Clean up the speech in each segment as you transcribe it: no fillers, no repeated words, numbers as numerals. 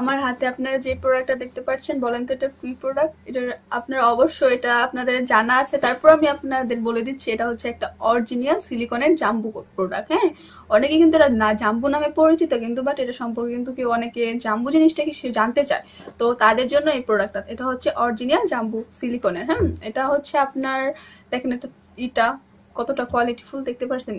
আমার হাতে আপনারা যে প্রোডাক্টটা দেখতে পাচ্ছেন, বলেন তো এটা কি প্রোডাক্ট? এটা আপনারা অবশ্যই এটা আপনাদের জানা আছে, তারপর আমি আপনাদের বলে দিচ্ছি এটা হচ্ছে একটা অরিজিনাল সিলিকনের জাম্বু প্রোডাক্ট। হ্যাঁ, অনেকে কিন্তু এটা না জাম্বু নামে পরিচিত, কিন্তু বাট এটা সম্পর্কে কিন্তু কেউ অনেকে জাম্বু জিনিসটা কি সে জানতে চায়, তো তাদের জন্য এই প্রোডাক্টটা। এটা হচ্ছে অরিজিনাল জাম্বু সিলিকনের। হ্যাঁ, এটা হচ্ছে আপনার দেখেন এটা এটা কতটা কোয়ালিটিফুল দেখতে পাচ্ছেন।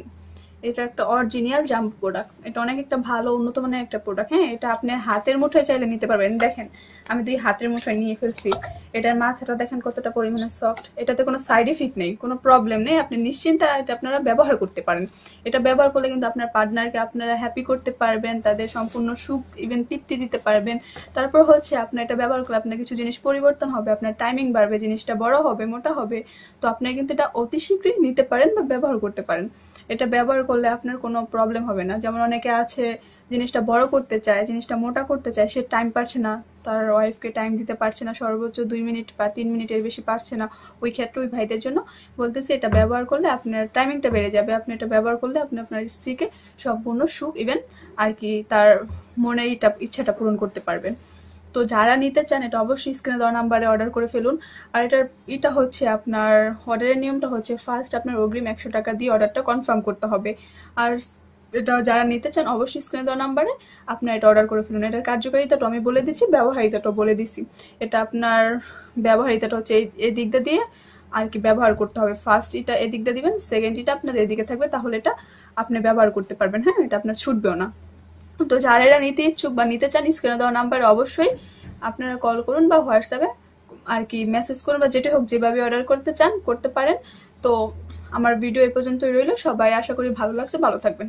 এটা একটা অরিজিনাল জাম্প প্রোডাক্ট, এটা অনেক একটা ভালো উন্নত মানের একটা প্রোডাক্ট। হ্যাঁ, এটা আপনি হাতের মুঠোয় চাইলে নিতে পারবেন। দেখেন আমি 2 হাতের মুঠোয় নিয়ে ফেলছি। এটার মাথাটা দেখেন কতটা পরিমাণে সফট, এটাতে কোনো সাইড ইফেক্ট নেই, কোনো প্রবলেম নেই, আপনি নিশ্চিন্তে এটা আপনারা ব্যবহার করতে পারেন। এটা ব্যবহার করলে কিন্তু আপনার পার্টনারকে আপনারা হ্যাপি করতে পারবেন, তাদের সম্পূর্ণ সুখ ইভেন তৃপ্তি দিতে পারবেন। তারপর হচ্ছে আপনার এটা ব্যবহার করলে আপনার কিছু জিনিস পরিবর্তন হবে, আপনার টাইমিং বাড়বে, জিনিসটা বড় হবে, মোটা হবে। তো আপনারা কিন্তু এটা অতি শীঘ্রই নিতে পারেন বা ব্যবহার করতে পারেন। এটা ব্যবহার করলে আপনার কোনো প্রবলেম হবে না। যেমন অনেকে আছে জিনিসটা বড় করতে চায়, জিনিসটা মোটা করতে চায়, সে টাইম পাচ্ছে না, তার ওয়াইফকে টাইম দিতে পারছে না, সর্বোচ্চ 2 মিনিট বা 3 মিনিটের বেশি পারছে না। ওই ক্ষেত্রে ওই ভাইদের জন্য বলতেছি এটা ব্যবহার করলে আপনার টাইমিংটা বেড়ে যাবে। আপনি এটা ব্যবহার করলে আপনি আপনার স্ত্রীকে সম্পূর্ণ সুখ ইভেন আর কি তার মনের ইচ্ছাটা পূরণ করতে পারবেন। তো যারা নিতে চান এটা অবশ্যই স্ক্রিনে দেওয়া নাম্বারে অর্ডার করে ফেলুন। আর এটা হচ্ছে আপনার অর্ডারের নিয়মটা হচ্ছে ফার্স্ট আপনার অগ্রিম 100 টাকা দিয়ে অর্ডারটা কনফার্ম করতে হবে। আর এটা যারা নিতে চান অবশ্যই স্ক্রিনে দেওয়া নাম্বারে আপনার এটা অর্ডার করে ফেলুন। এটার কার্যকারিতাটা আমি বলে দিচ্ছি, ব্যবহারিতাটাও বলে দিচ্ছি। এটা আপনার ব্যবহারিতাটা হচ্ছে এই দিকটা দিয়ে আর কি ব্যবহার করতে হবে। ফার্স্ট এটা এদিক দিয়ে দিবেন, সেকেন্ড এটা আপনার এদিকে থাকবে, তাহলে এটা আপনি ব্যবহার করতে পারবেন। হ্যাঁ, এটা আপনার ছুটবেও না। তো যারা এরা নিতে ইচ্ছুক বা নিতে চান স্ক্রিনে দেওয়া নাম্বারে অবশ্যই আপনারা কল করুন বা হোয়াটসঅ্যাপে আর কি মেসেজ করুন, বা যেটা হোক যেভাবে অর্ডার করতে চান করতে পারেন। তো আমার ভিডিও এ পর্যন্তই রইল। সবাই আশা করি ভালো লাগছে, ভালো থাকবেন।